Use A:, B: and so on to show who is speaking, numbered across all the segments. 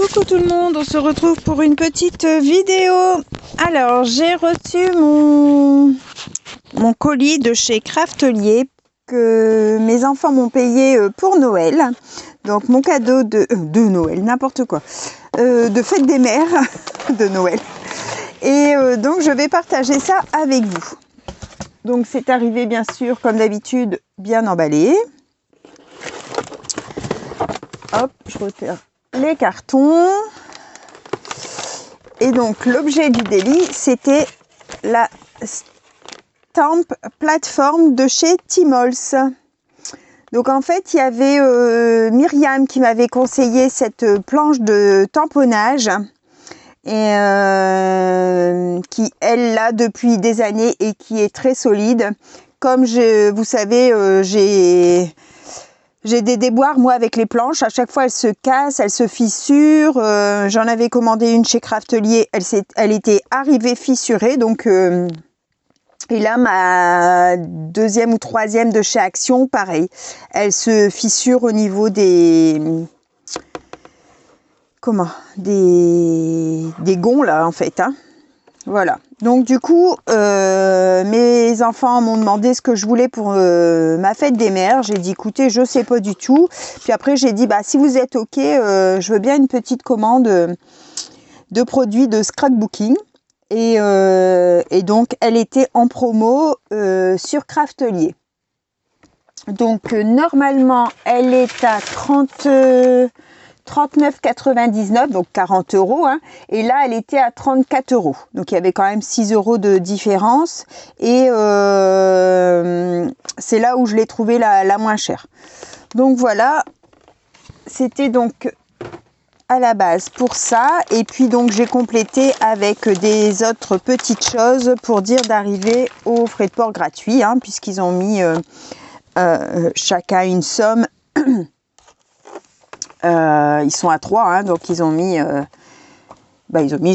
A: Coucou tout le monde, on se retrouve pour une petite vidéo. Alors, j'ai reçu mon colis de chez Craftelier que mes enfants m'ont payé pour Noël. Donc, mon cadeau de Noël, n'importe quoi, de fête des mères de Noël. Et donc, je vais partager ça avec vous. Donc, c'est arrivé, bien sûr, comme d'habitude, bien emballé. Hop, je retire les cartons. Et donc, l'objet du délit, c'était la Stamp plateforme de chez Timols. Donc, en fait, il y avait Myriam qui m'avait conseillé cette planche de tamponnage et qui, elle, l'a depuis des années et qui est très solide. Comme vous savez, j'ai des déboires, moi, avec les planches. À chaque fois, elles se cassent, elles se fissurent. J'en avais commandé une chez Craftelier. Elle était arrivée fissurée. Donc, et là, ma deuxième ou troisième de chez Action, pareil. Elle se fissure au niveau des gonds, là, en fait. Hein. Voilà. Donc, du coup, mes enfants m'ont demandé ce que je voulais pour ma fête des mères. J'ai dit, écoutez, je sais pas du tout. Puis après, j'ai dit, bah, si vous êtes OK, je veux bien une petite commande de produits de scrapbooking. Et donc, elle était en promo sur Craftelier. Donc, normalement, elle est à 39,99, donc 40 €. Hein, et là, elle était à 34 €. Donc, il y avait quand même 6 € de différence. Et c'est là où je l'ai trouvée la moins chère. Donc, voilà. C'était donc à la base pour ça. Et puis, donc, j'ai complété avec des autres petites choses pour dire d'arriver aux frais de port gratuits. Hein, puisqu'ils ont mis chacun une somme. Ils sont à 3, hein, donc ils ont mis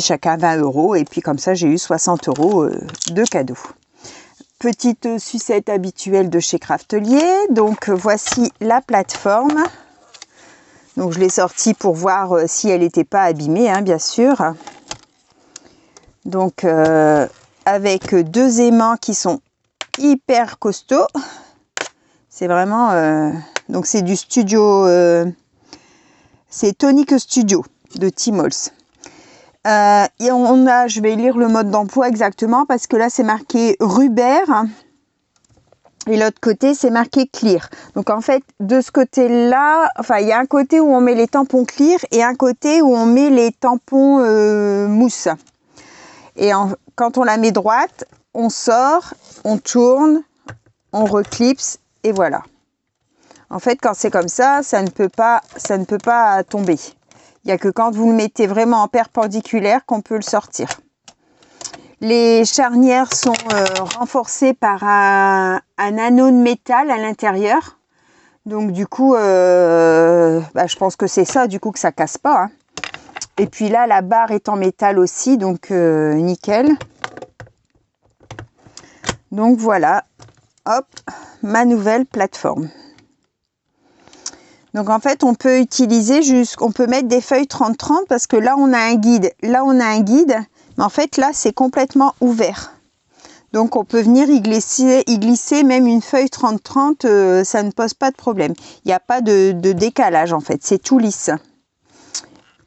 A: chacun 20 € et puis comme ça j'ai eu 60 € de cadeau. Petite sucette habituelle de chez Craftelier. Donc voici la plateforme. Donc je l'ai sortie pour voir si elle n'était pas abîmée, hein, bien sûr. Donc avec deux aimants qui sont hyper costauds. C'est vraiment donc c'est du studio. C'est Tonic Studio de Timols. Et je vais lire le mode d'emploi exactement parce que là c'est marqué Ruber et l'autre côté c'est marqué Clear. Donc en fait de ce côté-là, enfin il y a un côté où on met les tampons Clear et un côté où on met les tampons mousse. Et quand on la met droite, on sort, on tourne, on reclipse et voilà. En fait, quand c'est comme ça, ça ne peut pas tomber. Il n'y a que quand vous le mettez vraiment en perpendiculaire qu'on peut le sortir. Les charnières sont renforcées par un anneau de métal à l'intérieur. Donc du coup, je pense que c'est ça, du coup, que ça casse pas. Hein. Et puis là, la barre est en métal aussi, donc nickel. Donc voilà, hop, ma nouvelle plateforme. Donc en fait, on peut utiliser on peut mettre des feuilles 30-30 parce que là on a un guide, mais en fait là c'est complètement ouvert. Donc on peut venir y glisser même une feuille 30-30, ça ne pose pas de problème. Il n'y a pas de décalage en fait, c'est tout lisse.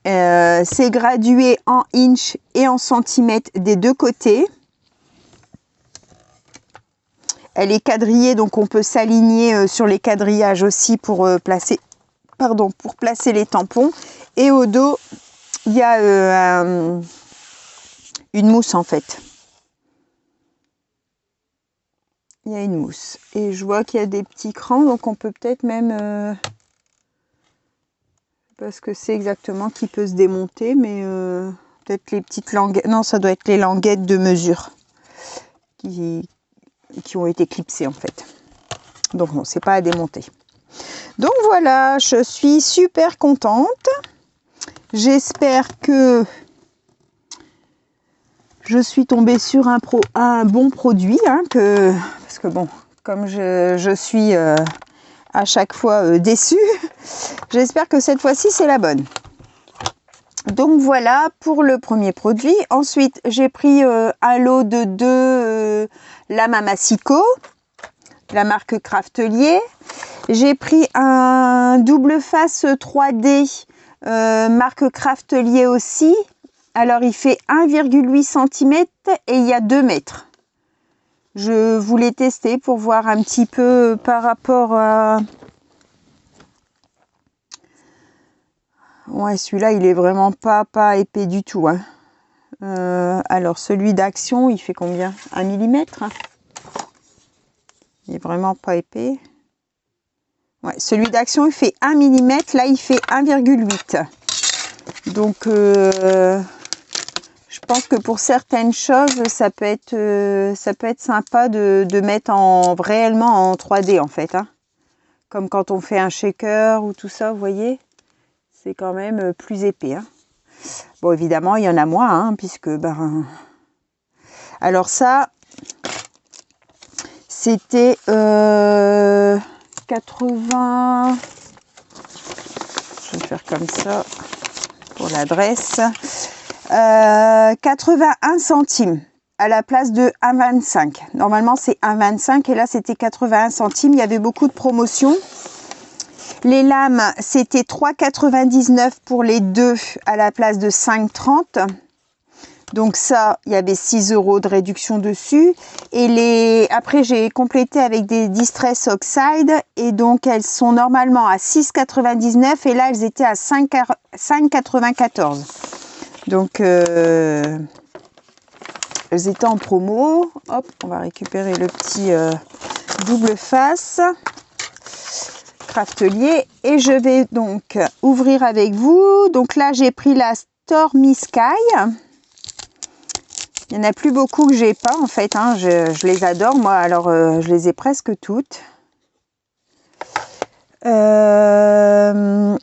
A: C'est gradué en inch et en centimètres des deux côtés. Elle est quadrillée, donc on peut s'aligner sur les quadrillages aussi pour placer les tampons. Et au dos, il y a une mousse en fait. Il y a une mousse. Et je vois qu'il y a des petits crans, donc on peut peut-être même... parce que c'est exactement qui peut se démonter, mais peut-être les petites languettes... Non, ça doit être les languettes de mesure qui ont été clipsées en fait. Donc non, c'est pas à démonter. Donc voilà, je suis super contente. J'espère que je suis tombée sur un bon produit. Hein, parce que bon, comme je suis à chaque fois déçue, j'espère que cette fois-ci c'est la bonne. Donc voilà pour le premier produit. Ensuite, j'ai pris un lot de 2 lames à massicot, la marque Craftelier. J'ai pris un double face 3D, marque Craftelier aussi. Alors, il fait 1,8 cm et il y a 2 mètres. Je voulais tester pour voir un petit peu par rapport à... Ouais, celui-là, il est vraiment pas épais du tout. Hein. Alors, celui d'Action, il fait combien? 1 mm, hein. Il est vraiment pas épais. Ouais, celui d'Action, il fait 1 mm. Là, il fait 1,8. Donc, je pense que pour certaines choses, ça peut être sympa de mettre réellement en 3D, en fait. Hein. Comme quand on fait un shaker ou tout ça, vous voyez. C'est quand même plus épais. Hein. Bon, évidemment, il y en a moins, hein, puisque... Ben... Alors ça, c'était 80... Je vais faire comme ça pour l'adresse. 81 centimes à la place de 1,25. Normalement, c'est 1,25 et là, c'était 81 centimes. Il y avait beaucoup de promotions. Les lames, c'était 3,99 pour les deux à la place de 5,30. Donc ça, il y avait 6 € de réduction dessus. Et après, j'ai complété avec des Distress Oxide. Et donc, elles sont normalement à 6,99. Et là, elles étaient à 5,94. Donc, elles étaient en promo. Hop, on va récupérer le petit double face. Craftelier et je vais donc ouvrir avec vous. Donc là, j'ai pris la Stormy Sky. Il n'y en a plus beaucoup que j'ai pas en fait. Hein. Je les adore moi. Alors, je les ai presque toutes. Alors,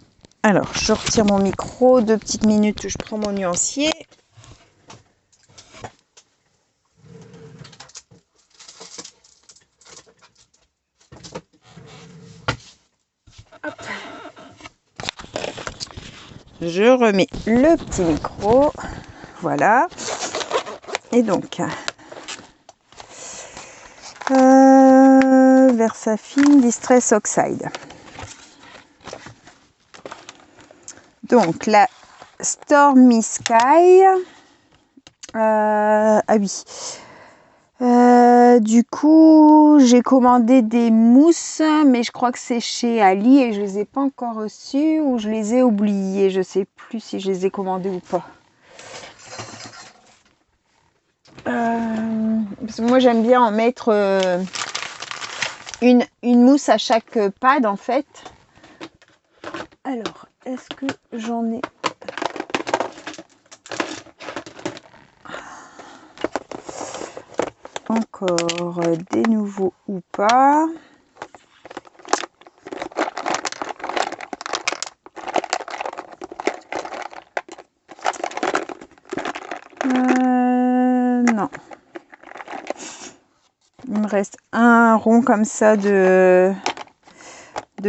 A: je retire mon micro. 2 petites minutes. Je prends mon nuancier. Hop. Je remets le petit micro. Voilà. Et donc, Versafine Distress Oxide. Donc, la Stormy Sky. Ah oui. Du coup, j'ai commandé des mousses, mais je crois que c'est chez Ali et je les ai pas encore reçues ou je les ai oubliées. Je sais plus si je les ai commandées ou pas. Parce que moi, j'aime bien en mettre une mousse à chaque pad en fait. Alors, est-ce que j'en ai... Encore des nouveaux ou pas. Non. Il me reste un rond comme ça de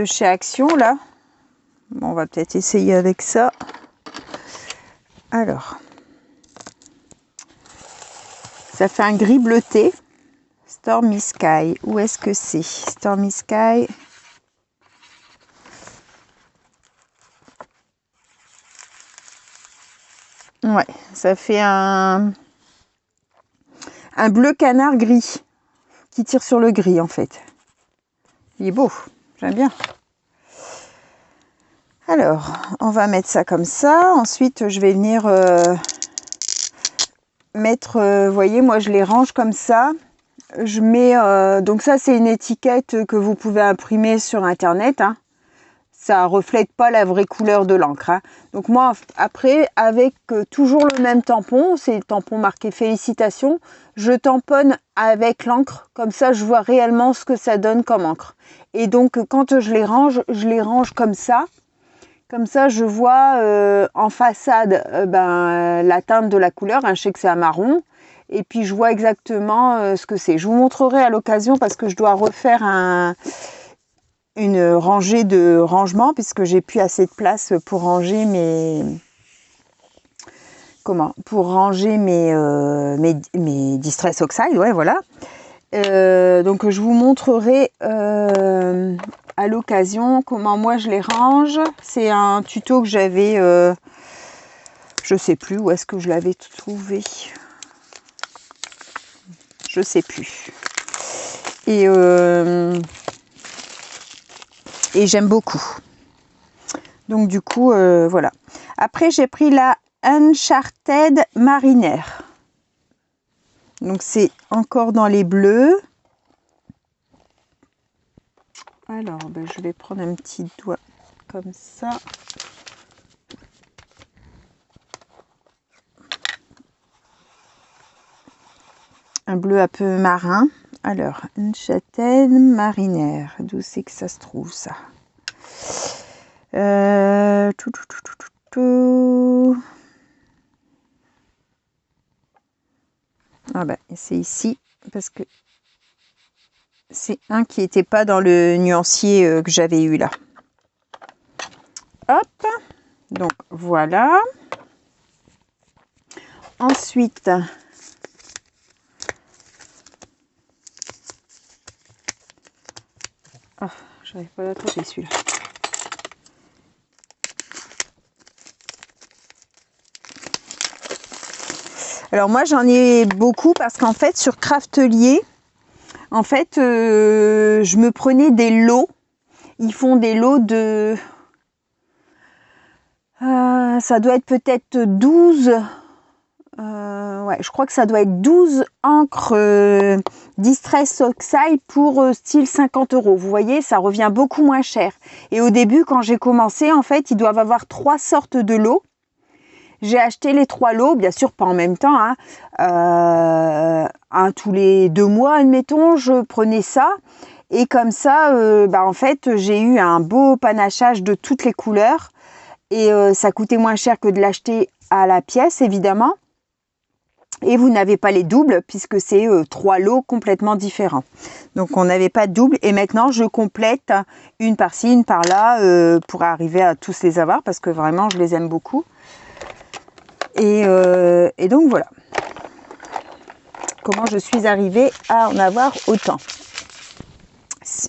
A: chez Action là. Bon, on va peut-être essayer avec ça. Alors. Ça fait un gris bleuté. Stormy Sky. Où est-ce que c'est? Stormy Sky. Ouais, ça fait un bleu canard gris. Qui tire sur le gris en fait. Il est beau. J'aime bien. Alors, on va mettre ça comme ça. Ensuite, je vais venir... mettre, vous voyez, moi je les range comme ça. Je mets, donc ça c'est une étiquette que vous pouvez imprimer sur internet. Hein. Ça reflète pas la vraie couleur de l'encre. Hein. Donc moi après, avec toujours le même tampon, c'est le tampon marqué félicitations, je tamponne avec l'encre. Comme ça, je vois réellement ce que ça donne comme encre. Et donc quand je les range comme ça. Comme ça, je vois en façade la teinte de la couleur. Hein, je sais que c'est un marron. Et puis, je vois exactement ce que c'est. Je vous montrerai à l'occasion parce que je dois refaire une rangée de rangement puisque j'ai plus assez de place pour ranger comment, pour ranger mes Distress Oxide, ouais, voilà. Donc je vous montrerai à l'occasion comment moi je les range. C'est un tuto que j'avais, je sais plus où est-ce que je l'avais trouvé. Je sais plus. Et j'aime beaucoup. Donc du coup, voilà. Après, j'ai pris la Uncharted Marinaire. Donc c'est encore dans les bleus. Alors, ben, je vais prendre un petit doigt comme ça. Un bleu un peu marin. Alors, Uncharted Marinaire. D'où c'est que ça se trouve, ça? Ah ben, c'est ici, parce que c'est un qui n'était pas dans le nuancier que j'avais eu là. Hop, donc voilà. Ensuite, oh, j'arrive pas à l'attraper celui-là. Alors moi j'en ai beaucoup parce qu'en fait sur Craftelier, en fait je me prenais des lots. Ils font des lots de... ça doit être peut-être 12... ouais, je crois que ça doit être 12 encres Distress Oxide pour style 50 €. Vous voyez, ça revient beaucoup moins cher. Et au début, quand j'ai commencé, en fait, ils doivent avoir 3 sortes de lots. J'ai acheté les 3 lots, bien sûr pas en même temps, hein. Un tous les 2 mois, admettons, je prenais ça. Et comme ça, en fait, j'ai eu un beau panachage de toutes les couleurs. Et ça coûtait moins cher que de l'acheter à la pièce, évidemment. Et vous n'avez pas les doubles puisque c'est 3 lots complètement différents. Donc on n'avait pas de double. Et maintenant, je complète une par-ci, une par-là pour arriver à tous les avoir parce que vraiment, je les aime beaucoup. Et donc voilà comment je suis arrivée à en avoir autant.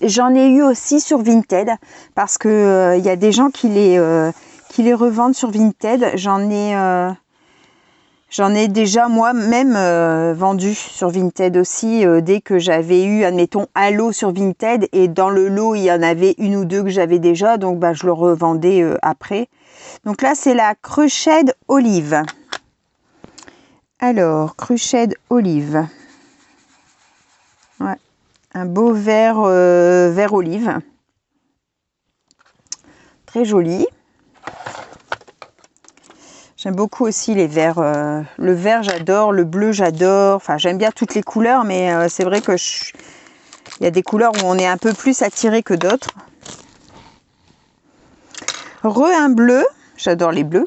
A: J'en ai eu aussi sur Vinted parce que y a des gens qui les revendent sur Vinted. J'en ai déjà moi-même vendu sur Vinted aussi dès que j'avais eu, admettons, un lot sur Vinted et dans le lot il y en avait une ou deux que j'avais déjà, donc je le revendais après. Donc là c'est la Cruched Olive. Alors, Cruched Olive. Ouais, un beau vert, vert olive. Très joli. J'aime beaucoup aussi les verts. Le vert, j'adore. Le bleu, j'adore. Enfin, j'aime bien toutes les couleurs, mais c'est vrai que il y a des couleurs où on est un peu plus attiré que d'autres. Un bleu. J'adore les bleus.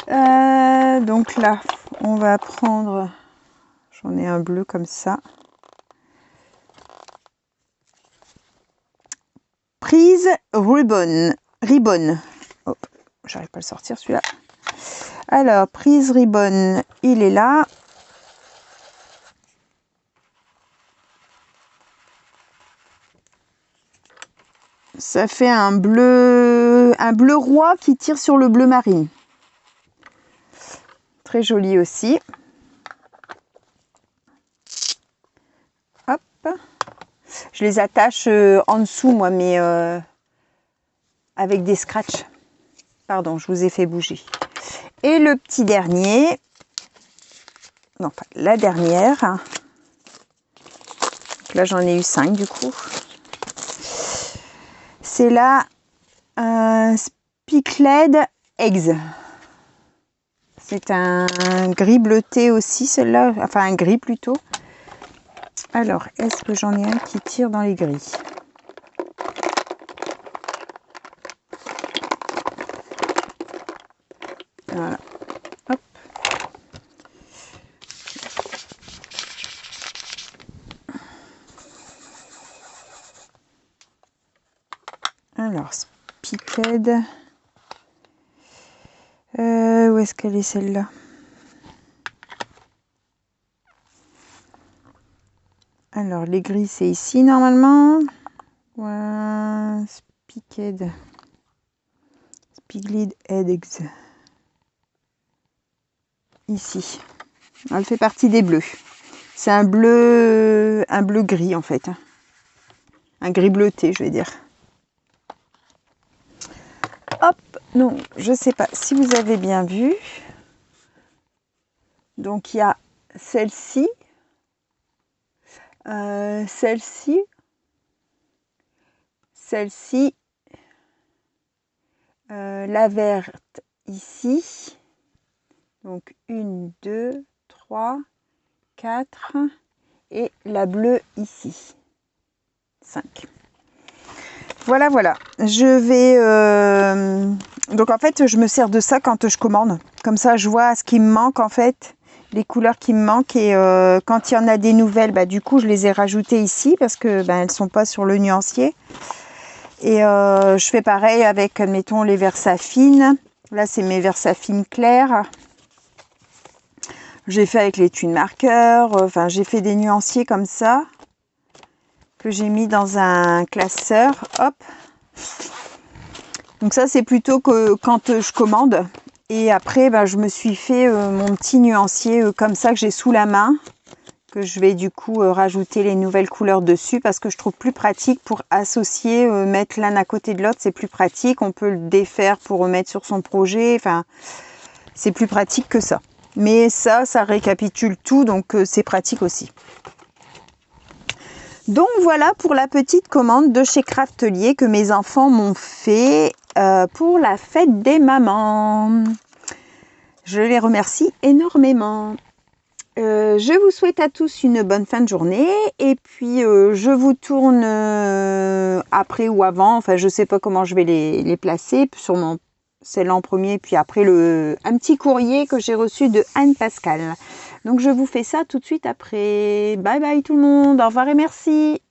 A: Donc là, on va prendre... J'en ai un bleu comme ça. Prise Ribbon. Oh, j'arrive pas à le sortir celui-là. Alors, Prise Ribbon, il est là. Ça fait un bleu roi qui tire sur le bleu marine. Très joli aussi. Hop. Je les attache en dessous, moi, mais avec des scratchs. Pardon, je vous ai fait bouger. Et le petit dernier. Non, enfin, la dernière. Donc là, j'en ai eu 5 du coup. C'est la Spickled Eggs. C'est un gris bleuté aussi, celle-là. Enfin, un gris plutôt. Alors, est-ce que j'en ai un qui tire dans les gris? Voilà. Hop. Alors, Spickled. Où où est-ce qu'elle est celle-là? Alors, les gris, c'est ici normalement. Voilà, Spigled Eggs. Ici. Elle fait partie des bleus. C'est un bleu gris en fait. Un gris bleuté, je vais dire. Hop, non, je sais pas si vous avez bien vu. Donc il y a celle-ci, celle-ci, celle-ci, la verte ici. Donc 1, 2, 3, 4 et la bleue ici. 5. Voilà, voilà. Je vais... Donc en fait, je me sers de ça quand je commande. Comme ça, je vois ce qui me manque en fait. Les couleurs qui me manquent. Et quand il y en a des nouvelles, bah, du coup, je les ai rajoutées ici parce que elles ne sont pas sur le nuancier. Et je fais pareil avec, admettons, les Versafine. Là, c'est mes Versafine clairs. J'ai fait avec les Twin Markers. Enfin, j'ai fait des nuanciers comme ça que j'ai mis dans un classeur. Hop. Donc ça, c'est plutôt que quand je commande. Et après, je me suis fait mon petit nuancier comme ça que j'ai sous la main. Que je vais du coup rajouter les nouvelles couleurs dessus parce que je trouve plus pratique pour associer, mettre l'un à côté de l'autre. C'est plus pratique. On peut le défaire pour remettre sur son projet. Enfin, c'est plus pratique que ça. Mais ça récapitule tout. Donc c'est pratique aussi. Donc voilà pour la petite commande de chez Craftelier que mes enfants m'ont fait pour la fête des mamans. Je les remercie énormément. Je vous souhaite à tous une bonne fin de journée et puis je vous tourne après ou avant, enfin je ne sais pas comment je vais les placer, sûrement celle-là en premier puis après un petit courrier que j'ai reçu de Anne Pascal. Donc je vous fais ça tout de suite après. Bye bye tout le monde, au revoir et merci.